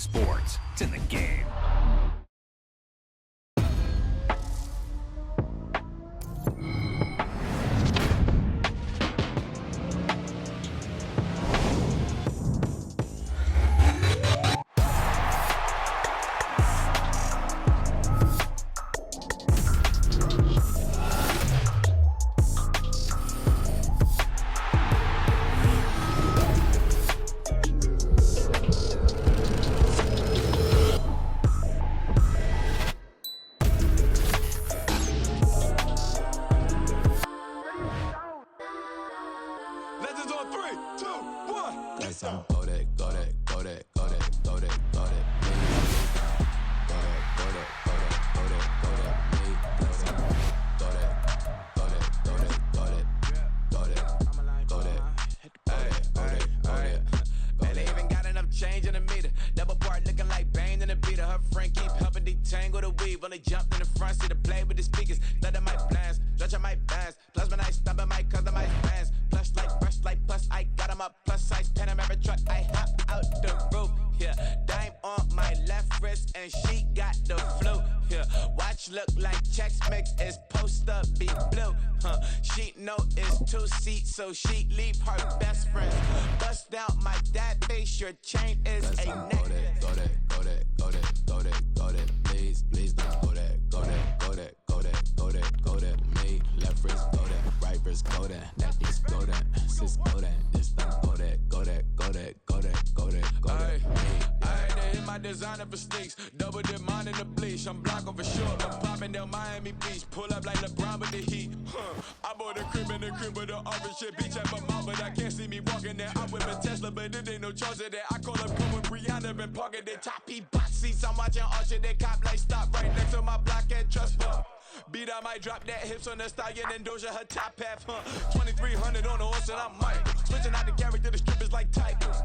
sports. It's in the game. So she leave her best friend. Bust out my dad face, your chain is a neck. Go that, please don't go that, me, left wrist go that, right wrist go that, this go that, sis go that, this don't go that. They hit my designer for sneaks, double dip mine in the bleach. I'm blocking for short, I'm popping down Miami Beach, pull up like LeBron with the heat. I bought a crib in the crib with the orange shit, beach at my mouth, but I can't see me walking there. I'm with a Tesla, but it ain't no charge of that. I call up come with Brianna, been parking the top box seats. I'm watching Archer, they cop like stop right next to my block at Trust Fund. Beat, I might drop that hips on the stallion and Doja her top half, 2300 on the horse and I'm Mike. Switching out the character, the strippers like Tigers.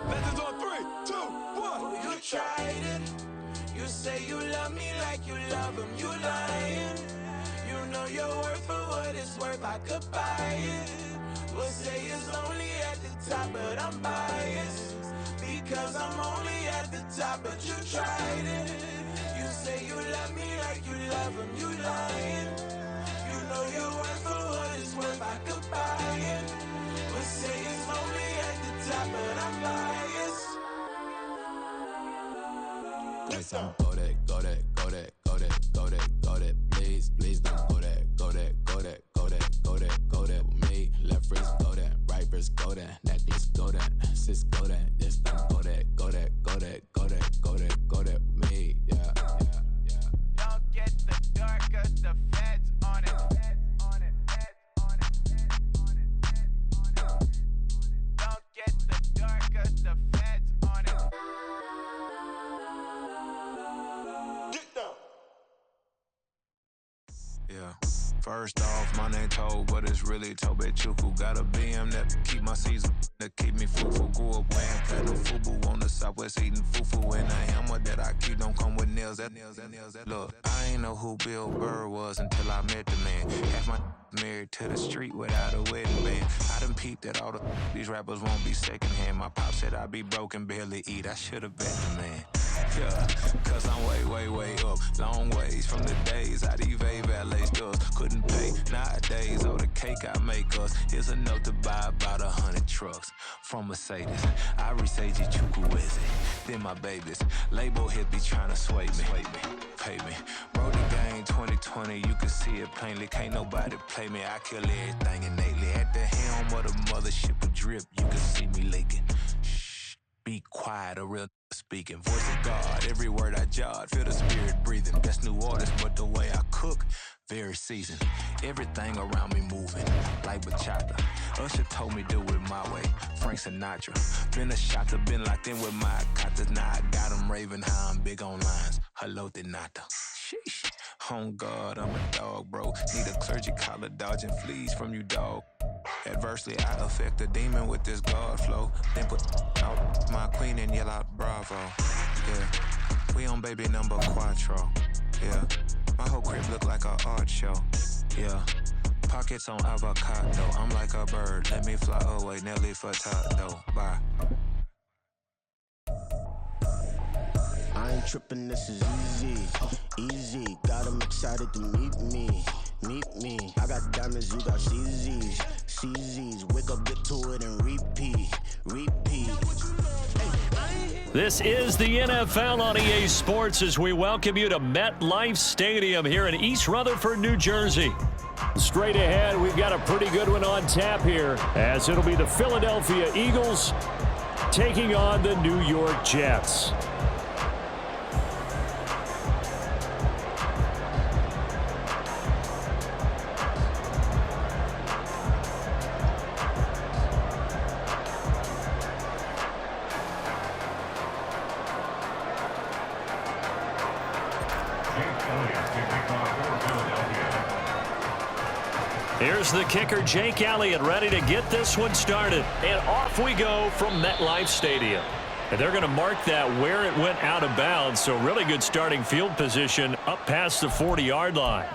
Legends on 3, 2, 1. You tried it. You say you love me like you love him. You lying. You know your worth for what it's worth. I could buy it. We'll say it's only at the top, but I'm biased because I'm only at the top. But you tried it. You say you love me like you love him. You lying. You know your worth for what it's worth. I could buy it. We'll say it's only at the top, but I'm biased. Go that, please don't go that, me, left wrist go that, right wrist go that, necklace go that, sis go that, this don't go that, me, yeah. Don't get the dark, cause the feds on it. Don't get the dark, cause the feds on it. Get down. Yeah. First off, my name Toe, but it's really Tobe Chuku. Got a BM that keep my season, that keep me fufu. Grew up wearing platinum fubu on the southwest eating fufu. And the hammer that I keep don't come with nails. Look, I ain't know who Bill Burr was until I met the man. Half my married to the street without a wedding band. I done peeped that all these rappers won't be secondhand. My pop said I'd be broke and barely eat. I should've bet the man. Yeah, cause I'm way up, long ways from the days I eBay valet stores couldn't pay. Nowadays, all the cake I make us is enough to buy about 100 trucks from Mercedes. I resage Chukwueze, then my babies. Label hit be trying to sway me, pay me. Wrote the game 2020, you can see it plainly. Can't nobody play me, I kill everything innately. At the helm of the mothership of drip, you can see me leaking. Shh, be quiet, a real speaking. Voice of God, every word I jot, feel the spirit breathing. Best new artist, but the way I cook, very seasoned. Everything around me moving, like bachata. Usher told me do it my way, Frank Sinatra. Been a shotter, been locked in with my katas. Now I got them raving how I'm big on lines. Hello, Denata. Sheesh. On God, I'm a dog, bro. Need a clergy collar, dodging fleas from you, dog. Adversely, I affect a demon with this God flow. Then put out my queen and yell out bravo. Yeah, we on baby number quattro. Yeah, my whole crib look like a art show. Yeah, pockets on avocado. I'm like a bird, let me fly away. Nelly Furtado, bye. ain't tripping, this is easy. Easy, got them excited to meet me. Meet me. I got diamonds, you got CZs. CZs, wake up, get to it, and repeat. Repeat. This is the NFL on EA Sports as we welcome you to MetLife Stadium here in East Rutherford, New Jersey. Straight ahead, we've got a pretty good one on tap here, as it'll be the Philadelphia Eagles taking on the New York Jets. Here's the kicker, Jake Elliott, ready to get this one started. And off we go from MetLife Stadium. And they're going to mark that where it went out of bounds, so really good starting field position up past the 40-yard line.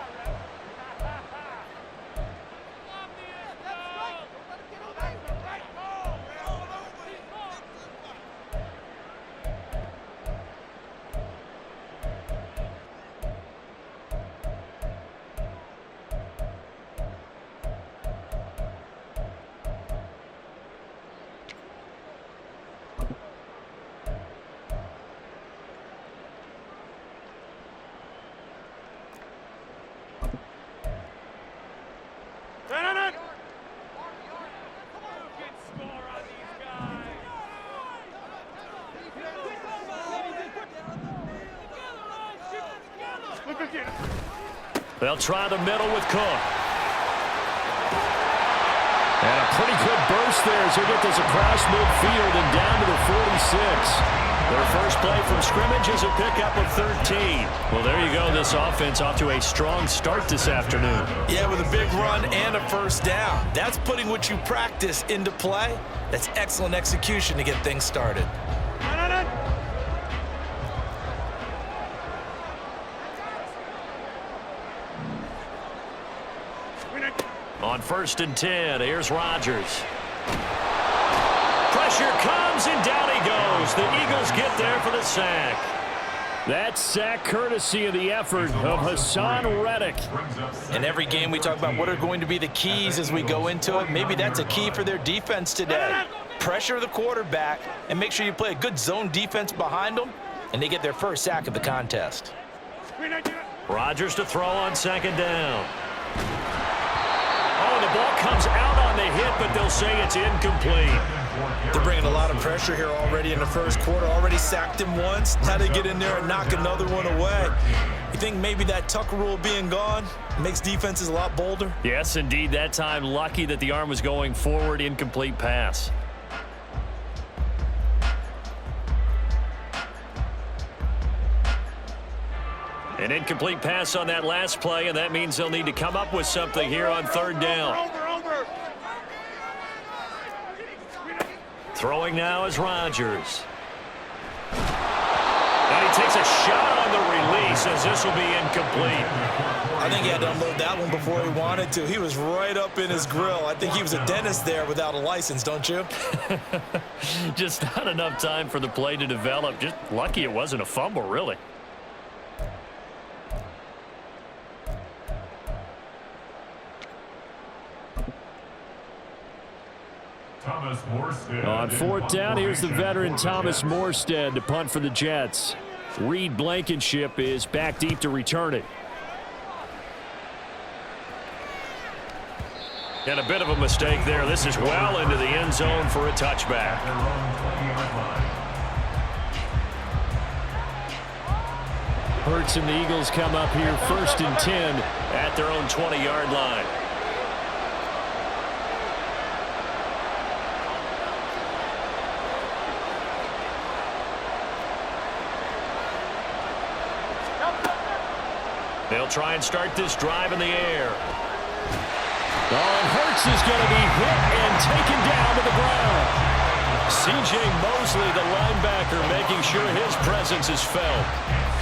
They'll try the middle with Cook. And a pretty good burst there as they get this across midfield and down to the 46. Their first play from scrimmage is a pickup of 13. Well, there you go. This offense off to a strong start this afternoon. Yeah, with a big run and a first down. That's putting what you practice into play. That's excellent execution to get things started. On 1st and 10, here's Rodgers. Pressure comes, and down he goes. The Eagles get there for the sack. That sack courtesy of the effort of Hassan Reddick. In every game we talk about what are going to be the keys as we go into it. Maybe that's a key for their defense today. Pressure the quarterback and make sure you play a good zone defense behind them, and they get their first sack of the contest. Rodgers to throw on 2nd down. Oh, the ball comes out on the hit, but they'll say it's incomplete. They're bringing a lot of pressure here already in the first quarter. Already sacked him once. Now they get in there and knock another one away. You think maybe that Tucker rule being gone makes defenses a lot bolder? Yes, indeed. That time, lucky that the arm was going forward. Incomplete pass. An incomplete pass on that last play, and that means they'll need to come up with something here on 3rd down. Throwing now is Rodgers. And he takes a shot on the release as this will be incomplete. I think he had to unload that one before he wanted to. He was right up in his grill. I think he was a dentist there without a license, don't you? Just not enough time for the play to develop. Just lucky it wasn't a fumble, really. On 4th down, here's the veteran Thomas Morstead to punt for the Jets. Reed Blankenship is back deep to return it. And a bit of a mistake there. This is well into the end zone for a touchback. Hurts and the Eagles come up here 1st and 10 at their own 20-yard line. They'll try and start this drive in the air. Oh, and Hurts is going to be hit and taken down to the ground. C.J. Mosley, the linebacker, making sure his presence is felt.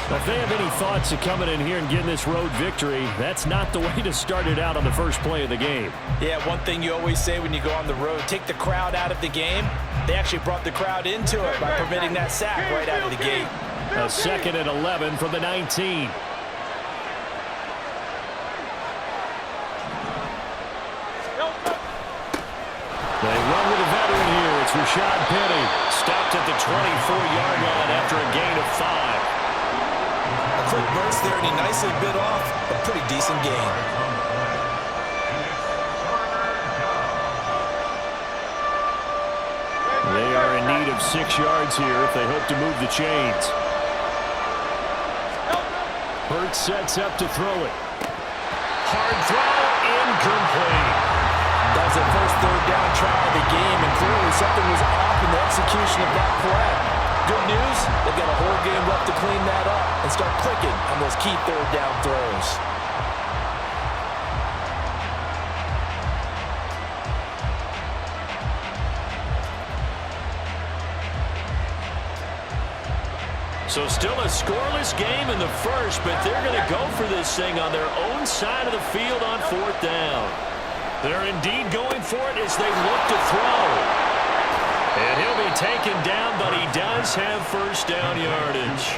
Well, if they have any thoughts of coming in here and getting this road victory, that's not the way to start it out on the first play of the game. Yeah, one thing you always say when you go on the road, take the crowd out of the game. They actually brought the crowd into it by permitting that sack right out of the gate. A 2nd and 11 from the 19. They run with a veteran here. It's Rashad Penny. Stopped at the 24-yard line after a gain of 5. A quick burst there, and he nicely bit off a pretty decent gain. They are in need of 6 yards here if they hope to move the chains. Hurts sets up to throw it. Hard throw, incomplete. That was the first third down try of the game, and clearly something was off in the execution of that play. Good news, they've got a whole game left to clean that up and start clicking on those key third down throws. So still a scoreless game in the first, but they're going to go for this thing on their own side of the field on 4th down. They're indeed going for it as they look to throw. And he'll be taken down, but he does have first down yardage.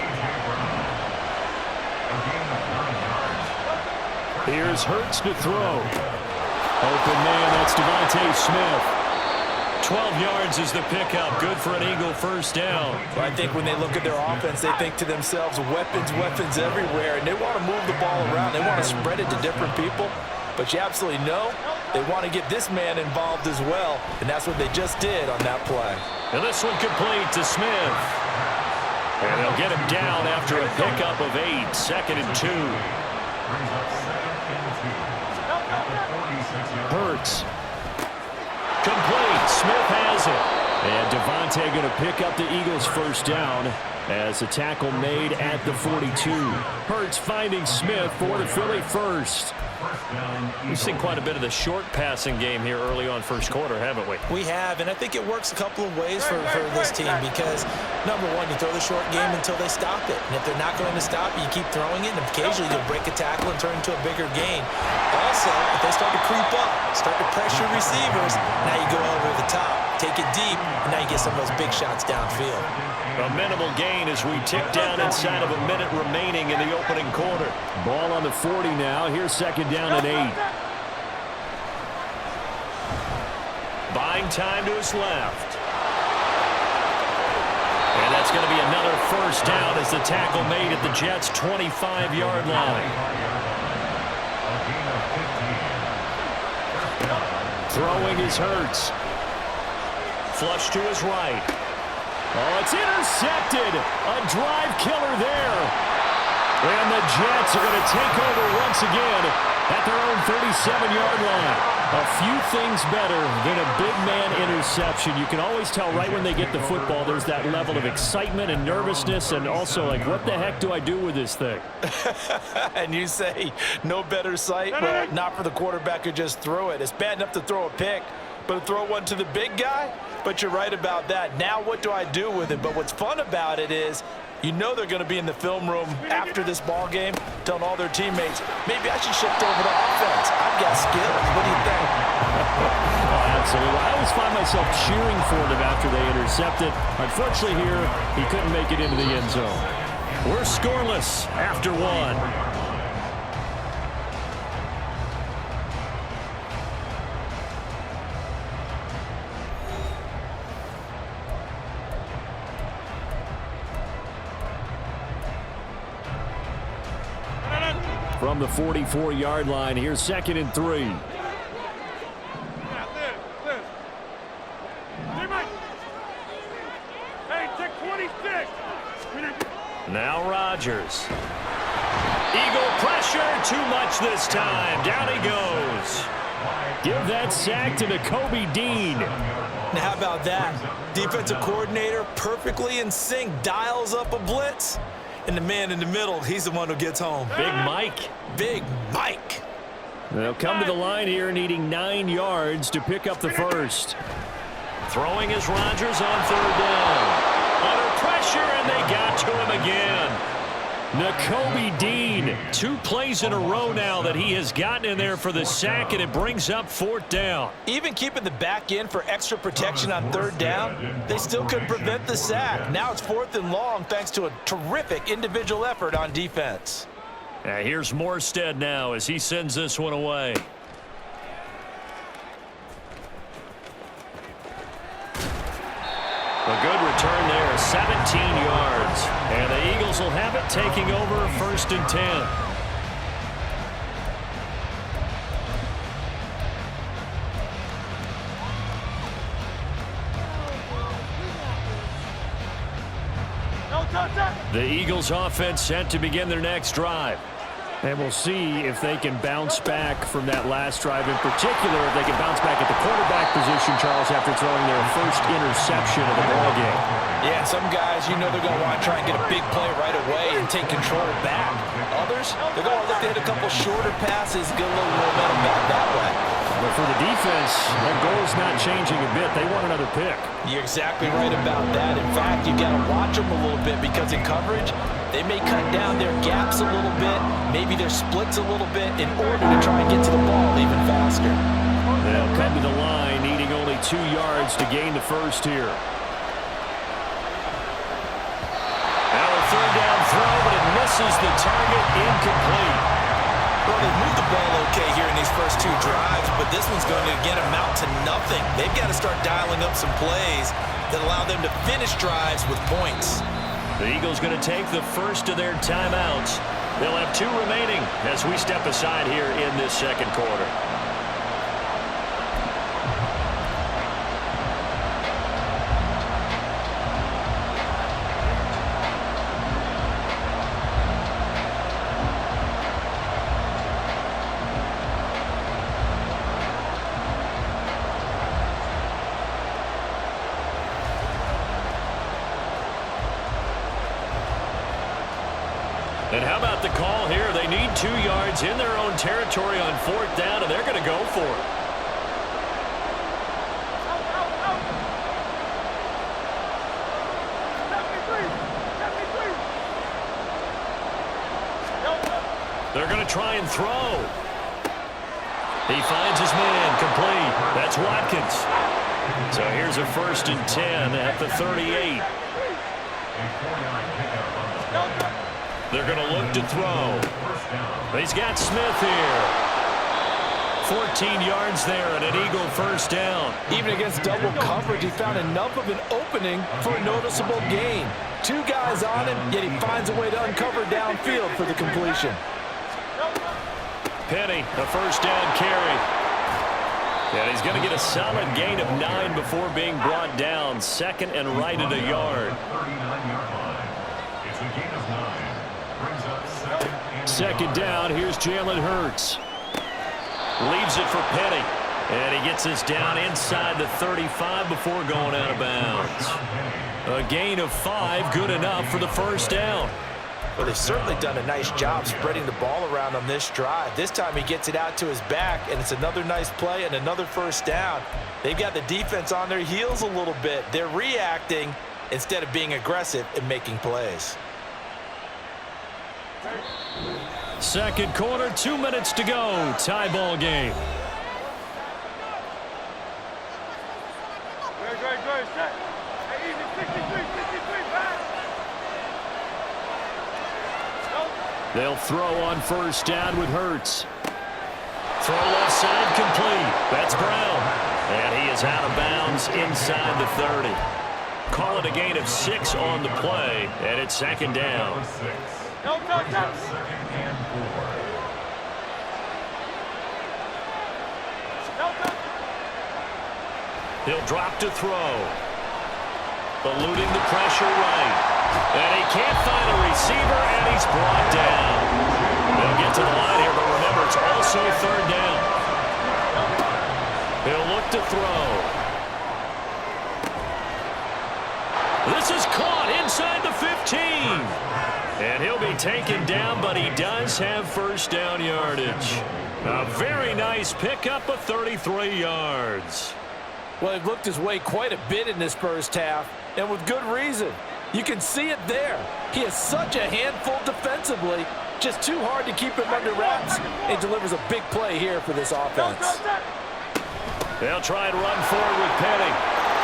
Here's Hurts to throw. Open man, that's Devontae Smith. 12 yards is the pickup. Good for an Eagle first down. Well, I think when they look at their offense, they think to themselves, weapons, weapons everywhere, and they want to move the ball around. They want to spread it to different people. But you absolutely know they want to get this man involved as well, and that's what they just did on that play. And this one complete to Smith. And they'll get him down after a pickup of 8. 2nd and 2. Hurts. Complete. Smith has it. And Devontae going to pick up the Eagles first down as a tackle made at the 42. Hurts finding Smith for the Philly first. We've seen quite a bit of the short passing game here early on first quarter, haven't we? We have, and I think it works a couple of ways for this team because, number one, you throw the short game until they stop it. And if they're not going to stop it, you keep throwing it, and occasionally you'll break a tackle and turn into a bigger gain. Also, if they start to creep up, start to pressure receivers, now you go over the top, take it deep, and now you get some of those big shots downfield. A minimal gain as we tick down inside of a minute remaining in the opening quarter. Ball on the 40 now. Here's 2nd down and 8. Buying time to his left. And that's going to be another first down as the tackle made at the Jets' 25-yard line. Throwing is Hurts. Flush to his right. Oh, it's intercepted. A drive killer there. And the Jets are going to take over once again at their own 37-yard line. A few things better than a big man interception. You can always tell right when they get the football, there's that level of excitement and nervousness and also like, what the heck do I do with this thing? And you say, no better sight? Well, not for the quarterback who just threw it. It's bad enough to throw a pick, but to throw one to the big guy? But you're right about that. Now what do I do with it? But what's fun about it is you know they're going to be in the film room after this ball game telling all their teammates, maybe I should shift over to offense. I've got skills. What do you think? Oh, absolutely. I always find myself cheering for them after they intercept it. Unfortunately here, he couldn't make it into the end zone. We're scoreless after 1. From the 44-yard line, here's 2nd and 3. Now Rodgers. Eagle pressure, too much this time. Down he goes. Give that sack to Nakobe Dean. Now how about that? Defensive coordinator perfectly in sync, dials up a blitz. And the man in the middle, he's the one who gets home. Big Mike. Big Mike. They'll come to the line here needing 9 yards to pick up the first. Throwing is Rodgers on 3rd down. Under pressure, and they got to him again. Nakobe Dean, 2 plays in a row now that he has gotten in there for the sack, and it brings up 4th down. Even keeping the back in for extra protection on 3rd down, they still couldn't prevent the sack. Now it's 4th and long thanks to a terrific individual effort on defense. Here's Morstead now as he sends this one away. A good return there, 17 yards. And the Eagles will have it, taking over 1st and 10. The Eagles offense set to begin their next drive. And we'll see if they can bounce back from that last drive, in particular if they can bounce back at the quarterback position, Charles, after throwing their first interception of the ballgame. Yeah, some guys, you know they're going to want to try and get a big play right away and take control back. Others, they're going to look to hit a couple shorter passes, get a little momentum back that way. But for the defense, their goal's not changing a bit. They want another pick. You're exactly right about that. In fact, you got to watch them a little bit because in coverage, they may cut down their gaps a little bit, maybe their splits a little bit in order to try and get to the ball even faster. They'll come to the line, needing only 2 yards to gain the first here. Now a 3rd down throw, but it misses the target, incomplete. Well, they've moved the ball okay here in these first 2 drives, but this one's going to again amount to nothing. They've got to start dialing up some plays that allow them to finish drives with points. The Eagles going to take the first of their timeouts. They'll have 2 remaining as we step aside here in this 2nd quarter. And how about the call here? They need 2 yards in their own territory on 4th down, and they're going to go for it. They're going to try and throw. He finds his man, complete. That's Watkins. So here's a 1st and 10 at the 38. They're going to look to throw. He's got Smith here. 14 yards there and an Eagle 1st down. Even against double coverage, he found enough of an opening for a noticeable gain. 2 guys on him, yet he finds a way to uncover downfield for the completion. Penny, a 1st down carry. And he's going to get a solid gain of 9 before being brought down. 2nd and right at a yard. 2nd down, here's Jalen Hurts. Leaves it for Penny. And he gets us down inside the 35 before going out of bounds. A gain of 5, good enough for the 1st down. Well, they've certainly done a nice job spreading the ball around on this drive. This time he gets it out to his back, and it's another nice play and another 1st down. They've got the defense on their heels a little bit. They're reacting instead of being aggressive and making plays. 2nd quarter, 2 minutes to go. Tie ball game. They'll throw on 1st down with Hurts. Throw left side complete. That's Brown. And he is out of bounds inside the 30. Call it a gain of 6 on the play, and it's 2nd down. He'll drop to throw. Eluding the pressure right. And he can't find a receiver, and he's brought down. They'll get to the line here, but remember, it's also 3rd down. He'll look to throw. This is caught inside the 15. And he'll be taken down, but he does have 1st down yardage. A very nice pickup of 33 yards. Well, he looked his way quite a bit in this 1st half, and with good reason. You can see it there. He is such a handful defensively. Just too hard to keep him under wraps. He delivers a big play here for this offense. They'll try and run forward with Penny.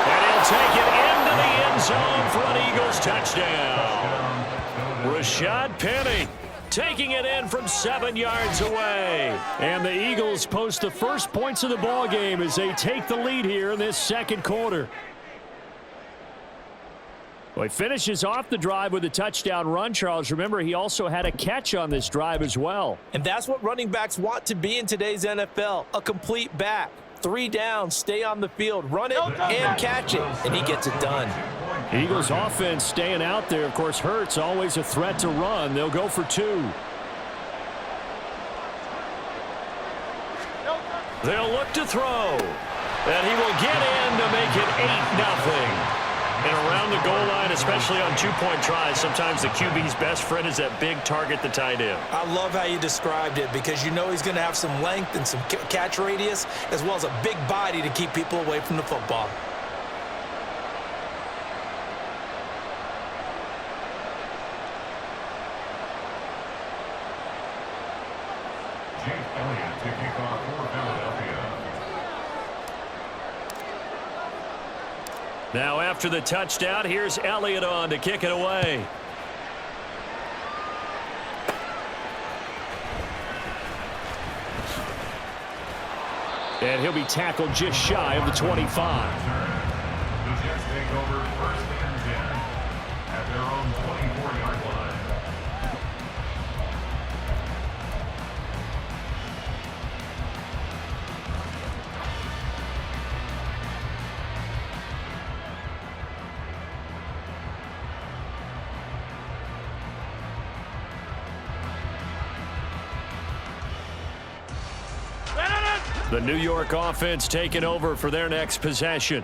And he'll take it into the end zone for an Eagles touchdown. Rashad Penny taking it in from 7 yards away. And the Eagles post the first points of the ball game as they take the lead here in this second quarter. Well, he finishes off the drive with a touchdown run, Charles. Remember, he also had a catch on this drive as well. And that's what running backs want to be in today's NFL, a complete back. 3 downs, stay on the field, run it and catch it, and he gets it done. Eagles offense staying out there. Of course, Hurts always a threat to run. They'll go for 2. They'll look to throw. And he will get in to make it 8-0. And around the goal line, especially on 2-point tries, sometimes the QB's best friend is that big target, the tight end. I love how you described it because you know he's going to have some length and some catch radius as well as a big body to keep people away from the football. Now after the touchdown, here's Elliott on to kick it away. And he'll be tackled just shy of the 25. The Jets take over 1st and 10 at their own 24-yard line. The New York offense taking over for their next possession.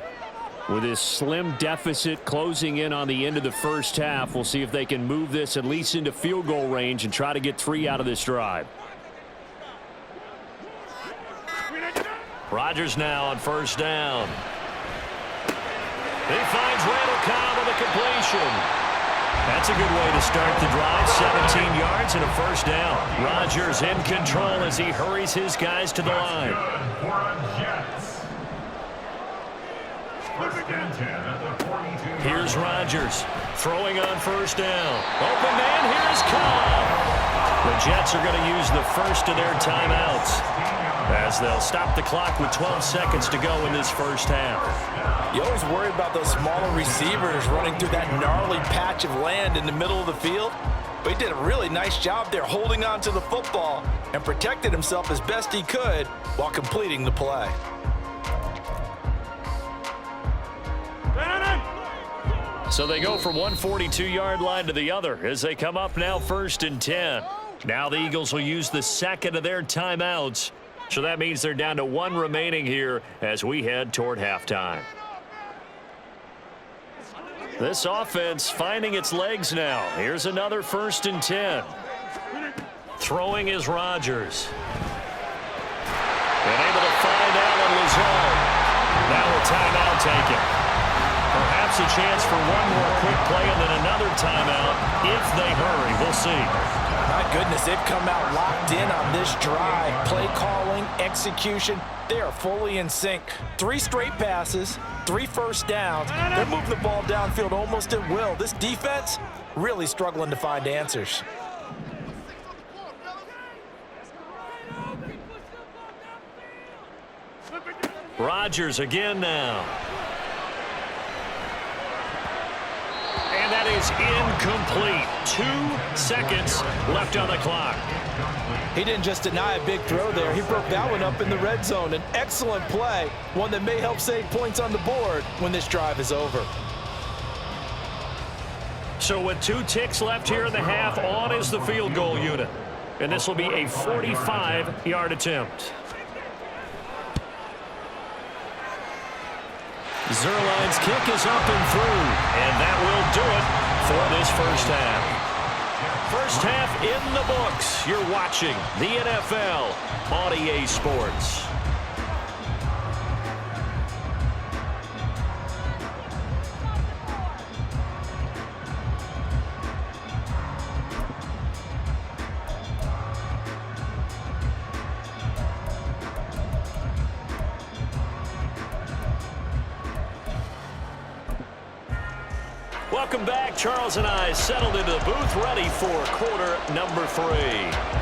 With this slim deficit closing in on the end of the first half, we'll see if they can move this at least into field goal range and try to get 3 out of this drive. Rodgers now on 1st down. He finds Randall Cobb with a completion. That's a good way to start the drive. 17 yards and a 1st down. Rodgers in control as he hurries his guys to the line. Here's Rodgers throwing on 1st down. Open man, here's Cobb. The Jets are going to use the first of their timeouts as they'll stop the clock with 12 seconds to go in this first half. You always worry about those smaller receivers running through that gnarly patch of land in the middle of the field. But he did a really nice job there holding on to the football and protected himself as best he could while completing the play. So they go from one 42-yard line to the other as they come up now 1st and 10. Now the Eagles will use the second of their timeouts. So that means they're down to 1 remaining here as we head toward halftime. This offense finding its legs now. Here's another 1st and 10. Throwing is Rodgers. And able to find Allen Lazard. Now a timeout taken. Perhaps a chance for one more quick play and then another timeout if they hurry. We'll see. My goodness, they've come out locked in on this drive. Play calling, execution, they are fully in sync. 3 straight passes, 3 1st downs. They're moving the ball downfield almost at will. This defense really struggling to find answers. Rodgers again now. And that is incomplete. 2 seconds left on the clock. He didn't just deny a big throw there. He broke that one up in the red zone. An excellent play, one that may help save points on the board when this drive is over. So with 2 ticks left here in the half, on is the field goal unit. And this will be a 45-yard attempt. Zerline's kick is up and through, and that will do it for this first half. First half in the books. You're watching the NFL on EA Sports. Welcome back. Charles and I settled into the booth, ready for quarter number 3.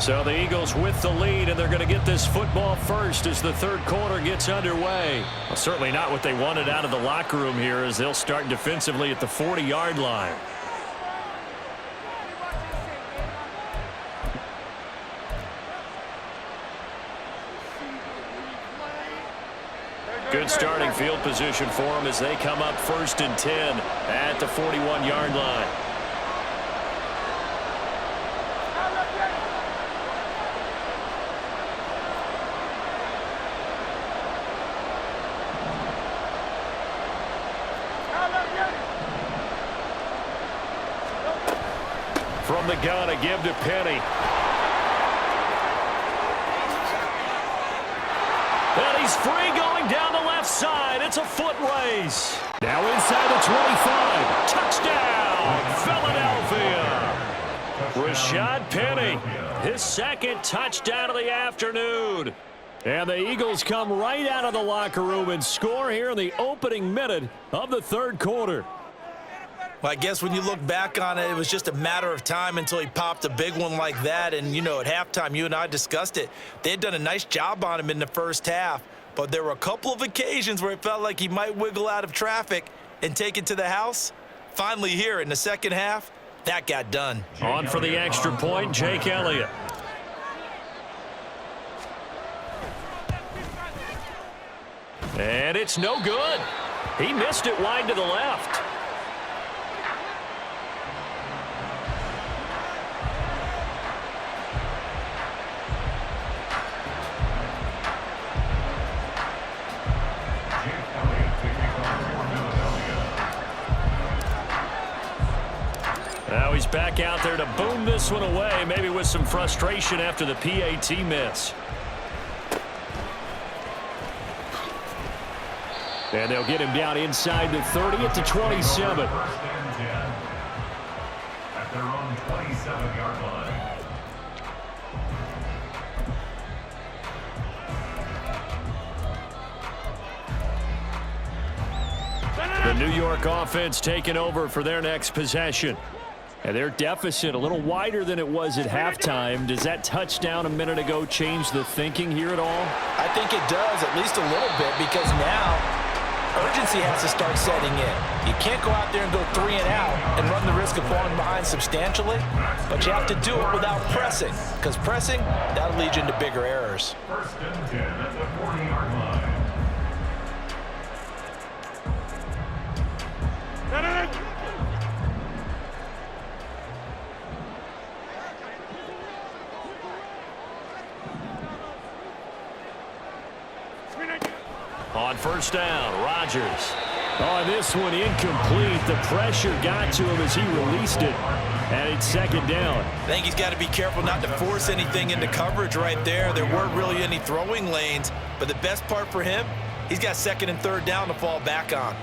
So the Eagles with the lead, and they're going to get this football first as the third quarter gets underway. Well, certainly not what they wanted out of the locker room here, as they'll start defensively at the 40-yard line. Good starting field position for them as they come up 1st and 10 at the 41-yard line. From the gun, a give to Penny. And he's free going down the left side. It's a foot race. Now inside the 25. Touchdown, Philadelphia. Rashad Penny, his second touchdown of the afternoon. And the Eagles come right out of the locker room and score here in the opening minute of the third quarter. Well, I guess when you look back on it, it was just a matter of time until he popped a big one like that. And, you know, at halftime, you and I discussed it. They had done a nice job on him in the first half. But there were a couple of occasions where it felt like he might wiggle out of traffic and take it to the house. Finally here in the second half, that got done. On for the extra point, Jake Elliott. And it's no good. He missed it wide to the left. Now he's back out there to boom this one away, maybe with some frustration after the PAT miss. And they'll get him down inside the 30 at the 27. At their own 27-yard line. The New York offense taking over for their next possession. And their deficit a little wider than it was at halftime. Does that touchdown a minute ago change the thinking here at all? I think it does, at least a little bit, because now urgency has to start setting in. You can't go out there and go 3 and out and run the risk of falling behind substantially, but you have to do it without pressing, because pressing, that'll lead you into bigger errors. 1st and 10 at the 40-yard line. On 1st down, Rodgers. Oh, this one incomplete. The pressure got to him as he released it. And it's 2nd down. I think he's got to be careful not to force anything into coverage right there. There weren't really any throwing lanes. But the best part for him, he's got 2nd and 3rd down to fall back on.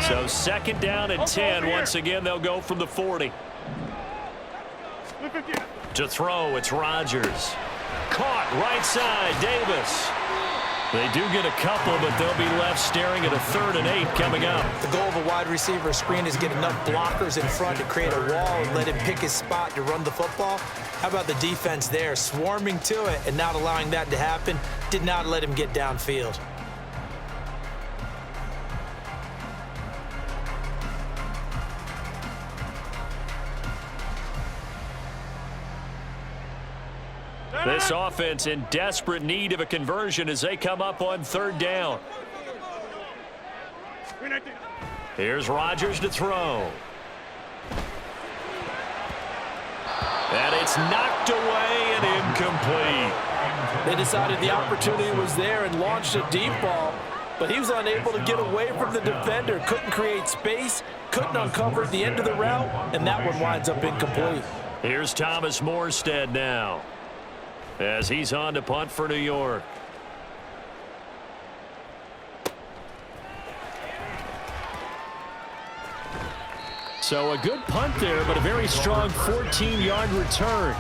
So 2nd down and 10. Once again, they'll go from the 40. To throw, it's Rodgers. Caught right side, Davis. They do get a couple, but they'll be left staring at a 3rd and 8 coming up. The goal of a wide receiver screen is get enough blockers in front to create a wall and let him pick his spot to run the football. How about the defense there, swarming to it and not allowing that to happen? Did not let him get downfield. This offense in desperate need of a conversion as they come up on 3rd down. Here's Rodgers to throw. And it's knocked away and incomplete. They decided the opportunity was there and launched a deep ball, but he was unable to get away from the defender. Couldn't create space, couldn't uncover the end of the route, and that one winds up incomplete. Here's Thomas Morstead now as he's on to punt for New York. So a good punt there, but a very strong 14-yard return.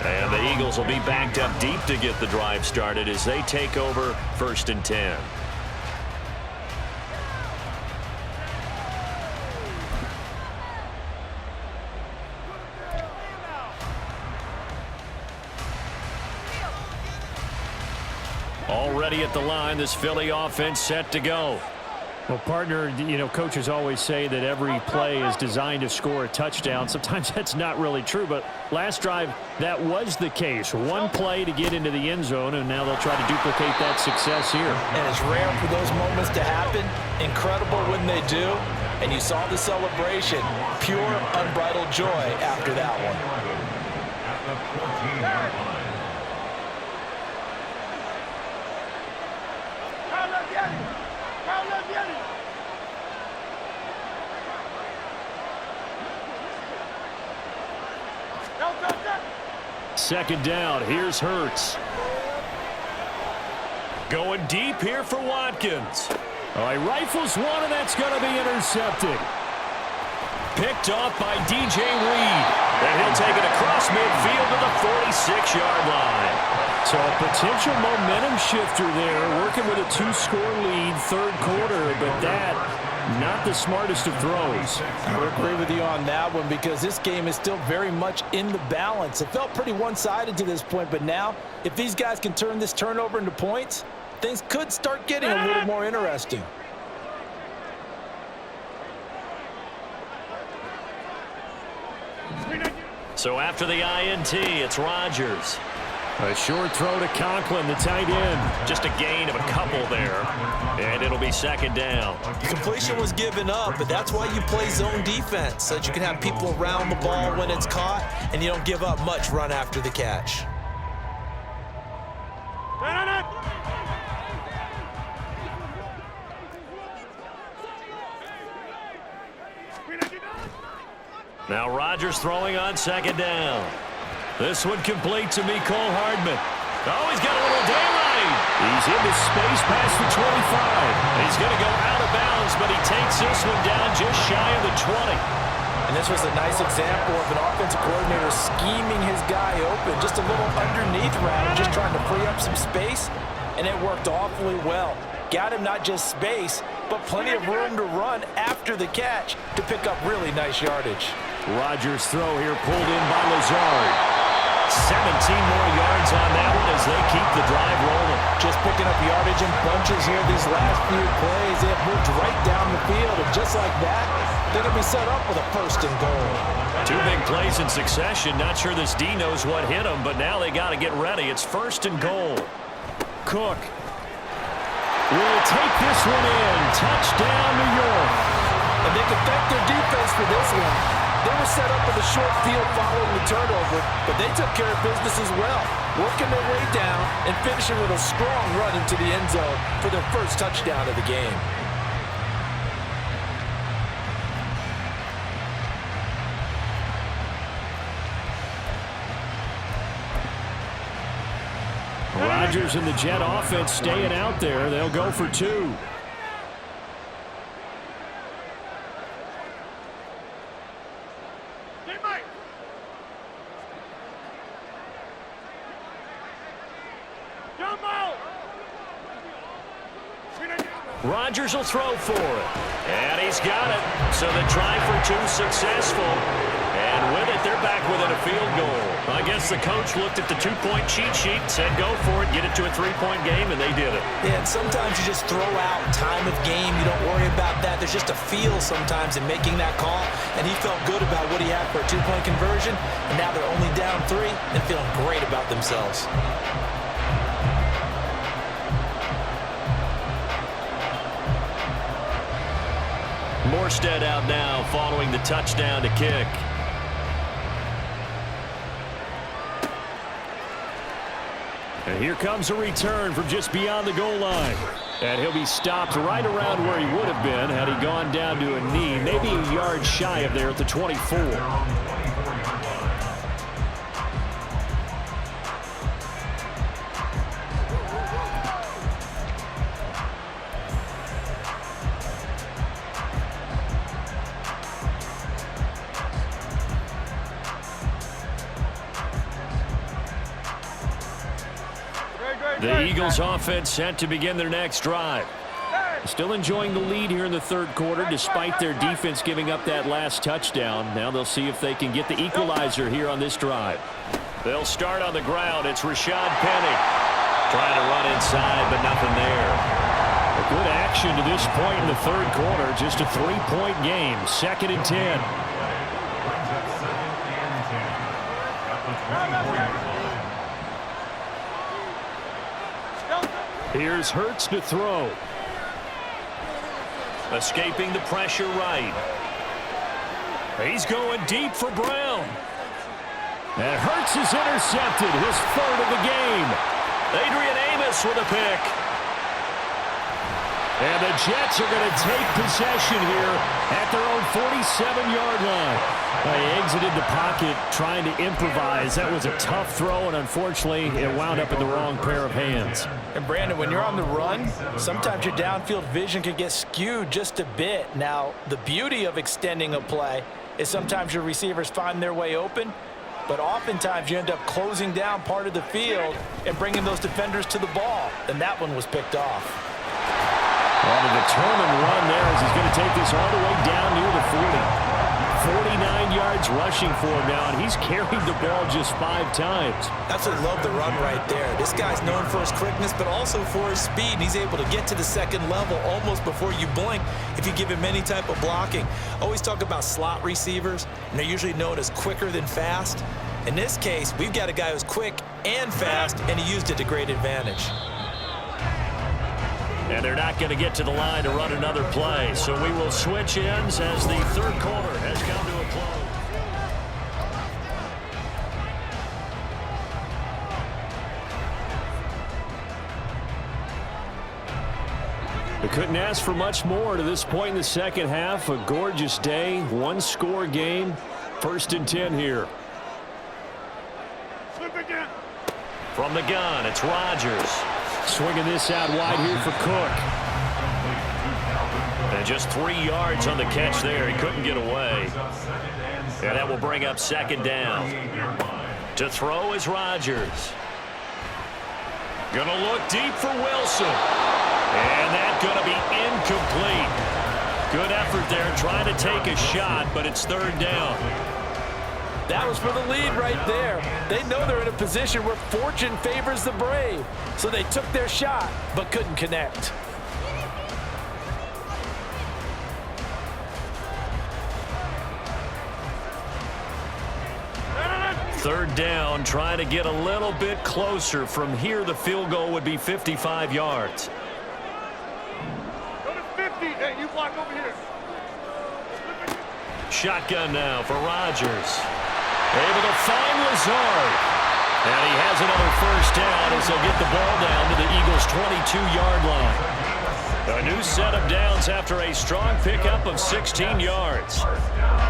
And the Eagles will be backed up deep to get the drive started as they take over 1st and 10. Already at the line, this Philly offense set to go. Well, partner, you know, coaches always say that every play is designed to score a touchdown. Sometimes that's not really true, but last drive, that was the case. One play to get into the end zone, and now they'll try to duplicate that success here. And it's rare for those moments to happen. Incredible when they do. And you saw the celebration. Pure, unbridled joy after that one. At the 14-yard line. Second down, here's Hurts. Going deep here for Watkins. All right, rifles one, and that's going to be intercepted. Picked off by DJ Reed. And he'll take it across midfield to the 46-yard line. So a potential momentum shifter there, working with a 2-score lead, 3rd quarter, but that not the smartest of throws. I would agree with you on that one because this game is still very much in the balance. It felt pretty one-sided to this point, but now if these guys can turn this turnover into points, things could start getting a little more interesting. So after the INT, it's Rodgers. A short throw to Conklin, the tight end. Just a gain of a couple there, and it'll be 2nd down. Completion was given up, but that's why you play zone defense, so that you can have people around the ball when it's caught, and you don't give up much run after the catch. Now Rodgers throwing on 2nd down. This one complete to Mecole Hardman. Oh, he's got a little daylight. He's into space past the 25. He's going to go out of bounds, but he takes this one down just shy of the 20. And this was a nice example of an offensive coordinator scheming his guy open. Just a little underneath route, just trying to free up some space, and it worked awfully well. Got him not just space, but plenty of room to run after the catch to pick up really nice yardage. Rodgers' throw here pulled in by Lazard. 17 more yards on that one as they keep the drive rolling. Just picking up yardage in bunches here these last few plays. They have moved right down the field, and just like that, they're going to be set up with a 1st and goal. 2 big plays in succession. Not sure this D knows what hit him, but now they got to get ready. It's 1st and goal. Cook will take this one in. Touchdown, New York. And they can thank their defense for this one. They were set up in the short field following the turnover, but they took care of business as well, working their way down and finishing with a strong run into the end zone for their 1st touchdown of the game. Rodgers and the Jet offense staying out there. They'll go for 2. Rodgers will throw for it. And he's got it. So the try for 2 successful. And with it, they're back within a field goal. I guess the coach looked at the two-point cheat sheet and said, go for it, get it to a three-point game, and they did it. Yeah, and sometimes you just throw out time of game. You don't worry about that. There's just a feel sometimes in making that call, and he felt good about what he had for a two-point conversion, and now they're only down 3 and feeling great about themselves. Morstead out now following the touchdown to kick. And here comes a return from just beyond the goal line. And he'll be stopped right around where he would have been had he gone down to a knee, maybe a yard shy of there at the 24. The Eagles offense set to begin their next drive. Still enjoying the lead here in the third quarter despite their defense giving up that last touchdown. Now they'll see if they can get the equalizer here on this drive. They'll start on the ground. It's Rashad Penny trying to run inside, but nothing there. A good action to this point in the third quarter. Just a 3-point game. 2nd and 10. Here's Hurts to throw. Escaping the pressure right. He's going deep for Brown. And Hurts is intercepted, his 3rd of the game. Adrian Amos with a pick. And the Jets are going to take possession here at their own 47-yard line. They exited the pocket trying to improvise. That was a tough throw, and unfortunately, it wound up in the wrong pair of hands. And Brandon, when you're on the run, sometimes your downfield vision can get skewed just a bit. Now, the beauty of extending a play is sometimes your receivers find their way open, but oftentimes you end up closing down part of the field and bringing those defenders to the ball, and that one was picked off. On a determined run there as he's going to take this all the way down near the 40. 49 yards rushing for him now, and he's carried the ball just 5 times. Absolutely love the run right there. This guy's known for his quickness, but also for his speed. He's able to get to the second level almost before you blink if you give him any type of blocking. Always talk about slot receivers, and they're usually known as quicker than fast. In this case, we've got a guy who's quick and fast, and he used it to great advantage. And they're not going to get to the line to run another play. So we will switch ends as the third quarter has come to a close. We couldn't ask for much more to this point in the second half. A gorgeous day, 1-score game. 1st and 10 here. From the gun, it's Rodgers. Swinging this out wide here for Cook. And just 3 yards on the catch there. He couldn't get away. And that will bring up 2nd down. To throw is Rodgers. Gonna look deep for Wilson. And that's gonna be incomplete. Good effort there trying to take a shot, but it's 3rd down. That was for the lead right there. They know they're in a position where fortune favors the brave. So they took their shot, but couldn't connect. Third down, trying to get a little bit closer. From here, the field goal would be 55 yards. Go to 50. Hey, you block over here. Shotgun now for Rodgers. Able to find Lazard. And he has another 1st down as they'll get the ball down to the Eagles' 22-yard line. A new set of downs after a strong pickup of 16 yards.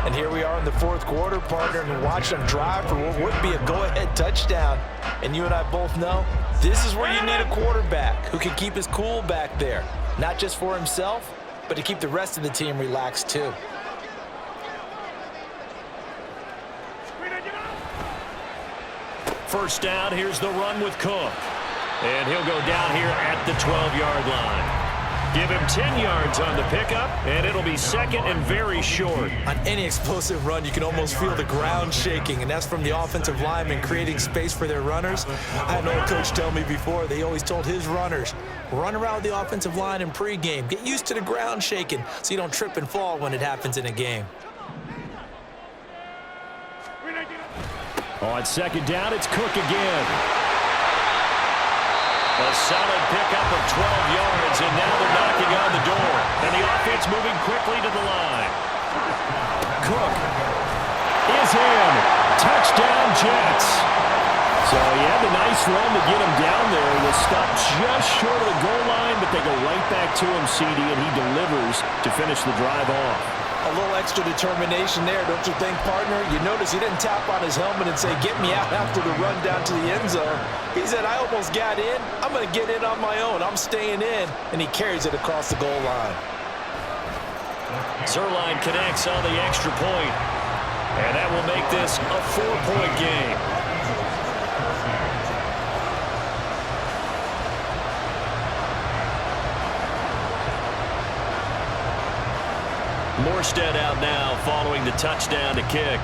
And here we are in the 4th quarter, partner, and watch them drive for what would be a go-ahead touchdown. And you and I both know this is where you need a quarterback who can keep his cool back there. Not just for himself, but to keep the rest of the team relaxed too. First down, here's the run with Cook. And he'll go down here at the 12-yard line. Give him 10 yards on the pickup, and it'll be second and very short. On any explosive run, you can almost feel the ground shaking, and that's from the offensive linemen creating space for their runners. I had an old coach tell me before, they always told his runners, run around the offensive line in pregame. Get used to the ground shaking so you don't trip and fall when it happens in a game. On second down, it's Cook again. A solid pickup of 12 yards, and now they're knocking on the door. And the offense moving quickly to the line. Cook is in. Touchdown, Jets. So he had a nice run to get him down there. Was stopped just short of the goal line, but they go right back to him, CD, and he delivers to finish the drive off. A little extra determination there, don't you think, partner? You notice he didn't tap on his helmet and say, get me out after the run down to the end zone. He said, I almost got in. I'm going to get in on my own. I'm staying in. And he carries it across the goal line. Zerline connects on the extra point. And that will make this a 4-point game. Morstead out now following the touchdown to kick.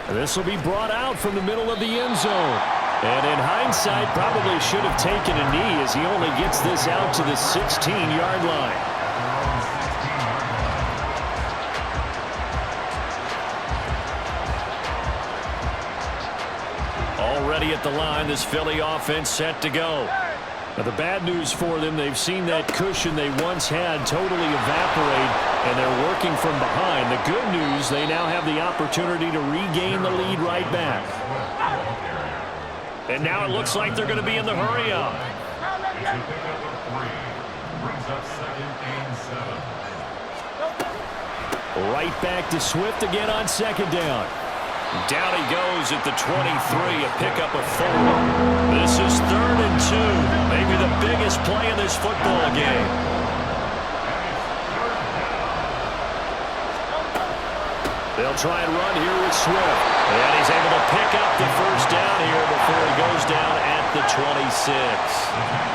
This will be brought out from the middle of the end zone. And in hindsight, probably should have taken a knee as he only gets this out to the 16-yard line. Already at the line, this Philly offense set to go. Now, the bad news for them, they've seen that cushion they once had totally evaporate, and they're working from behind. The good news, they now have the opportunity to regain the lead right back. And now it looks like they're going to be in the hurry-up. Right back to Swift again on second down. Down he goes at the 23, a pickup of 4. This is 3rd and 2, maybe the biggest play in this football game. They'll try and run here with Swift. And he's able to pick up the first down here before he goes down at the 26.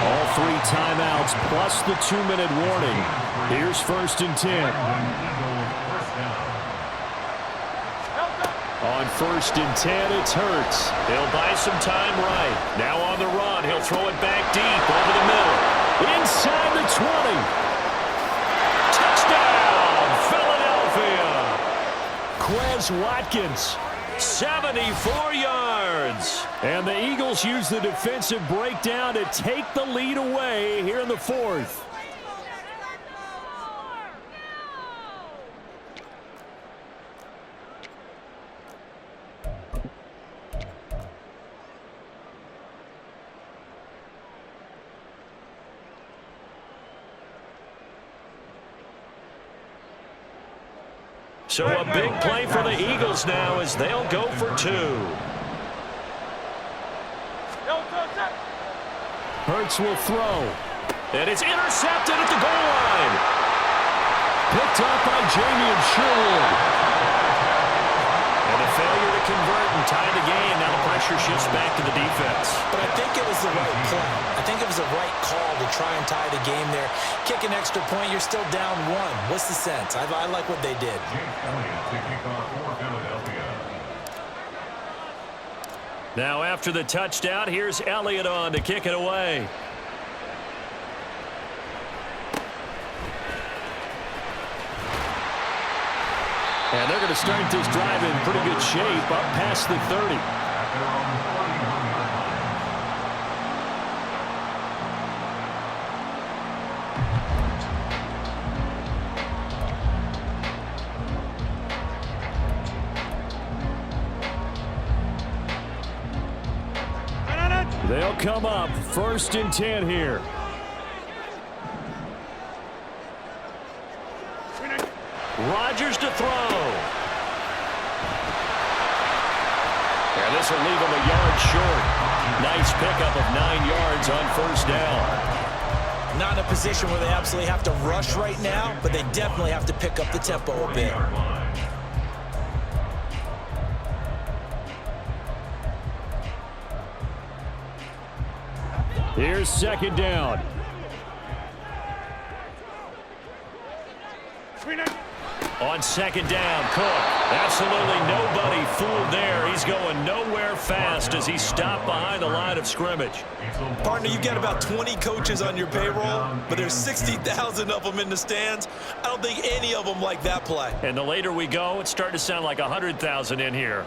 All 3 timeouts plus the 2-minute warning. Here's 1st and 10. On 1st and 10, it's Hurts. He'll buy some time right. Now on the run, he'll throw it back deep over the middle. Inside the 20. Touchdown, Philadelphia. Quez Watkins. 74 yards. And the Eagles use the defensive breakdown to take the lead away here in the 4th. So a big play for the Eagles now as they'll go for 2. Hurts will throw. And it's intercepted at the goal line. Picked up by Jamie Sherwood. And a failure to convert and tie the game. Now the pressure shifts back to the defense. But I think it was the right play. I think it was the right call to try and tie the game there. Kick an extra point, you're still down 1. What's the sense? I like what they did. Now after the touchdown, here's Elliott on to kick it away. And they're going to start this drive in pretty good shape up past the 30. They'll come up 1st and 10 here. Rodgers to throw. And this will leave him a yard short. Nice pickup of 9 yards on 1st down. Not in a position where they absolutely have to rush right now, but they definitely have to pick up the tempo a bit. Here's second down. On second down, Cook. Absolutely nobody fooled there. He's going nowhere fast as he's stopped behind the line of scrimmage. Partner, you've got about 20 coaches on your payroll, but there's 60,000 of them in the stands. I don't think any of them like that play. And the later we go, it's starting to sound like 100,000 in here.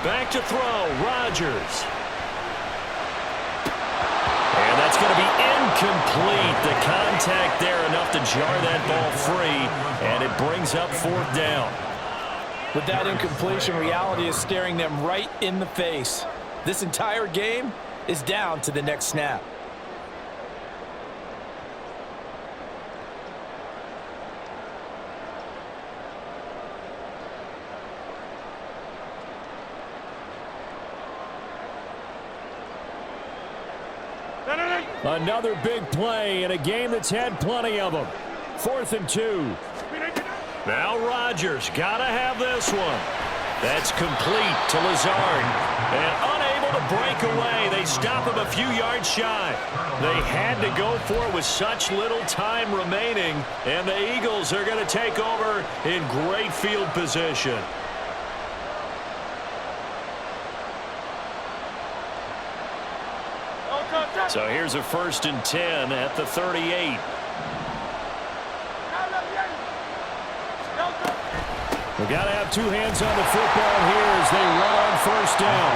Back to throw, Rodgers. And that's going to be incomplete. The contact there enough to jar that ball free, and it brings up fourth down. With that incompletion, reality is staring them right in the face. This entire game is down to the next snap. Another big play in a game that's had plenty of them. 4th and 2. Now Rodgers got to have this one. That's complete to Lazard. And unable to break away. They stop him a few yards shy. They had to go for it with such little time remaining. And the Eagles are going to take over in great field position. So here's a 1st and 10 at the 38. We've got to have two hands on the football here as they run on 1st down.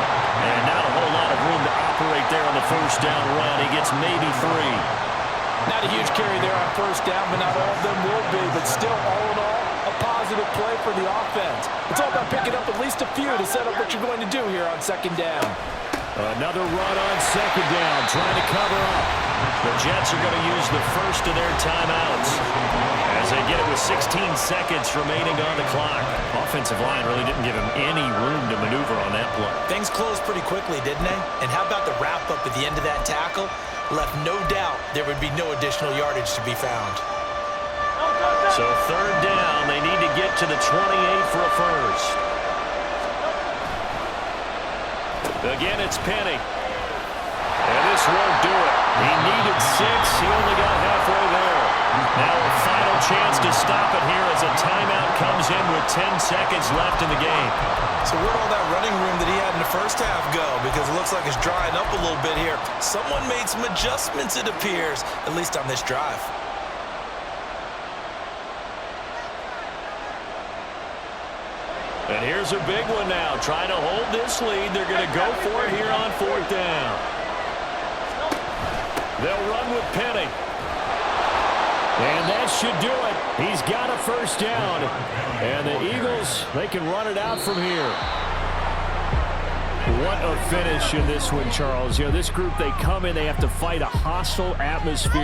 And not a whole lot of room to operate there on the 1st down run. He gets maybe 3. Not a huge carry there on 1st down, but not all of them will be. But still, all in all, a positive play for the offense. It's all about picking up at least a few to set up what you're going to do here on 2nd down. Another run on 2nd down, trying to cover up. The Jets are going to use the first of their timeouts as they get it with 16 seconds remaining on the clock. Offensive line really didn't give him any room to maneuver on that play. Things closed pretty quickly, didn't they? And how about the wrap-up at the end of that tackle? Left no doubt there would be no additional yardage to be found. So 3rd down, they need to get to the 28 for a first. Again, it's Penny. And this won't do it. He needed 6. He only got halfway there. Now a final chance to stop it here as a timeout comes in with 10 seconds left in the game. So where'd all that running room that he had in the first half go? Because it looks like it's drying up a little bit here. Someone made some adjustments, it appears, at least on this drive. And here's a big one now. Trying to hold this lead. They're going to go for it here on 4th down. They'll run with Penny. And that should do it. He's got a 1st down. And the Eagles, they can run it out from here. What a finish in this one, Charles. You know, this group, they come in, they have to fight a hostile atmosphere.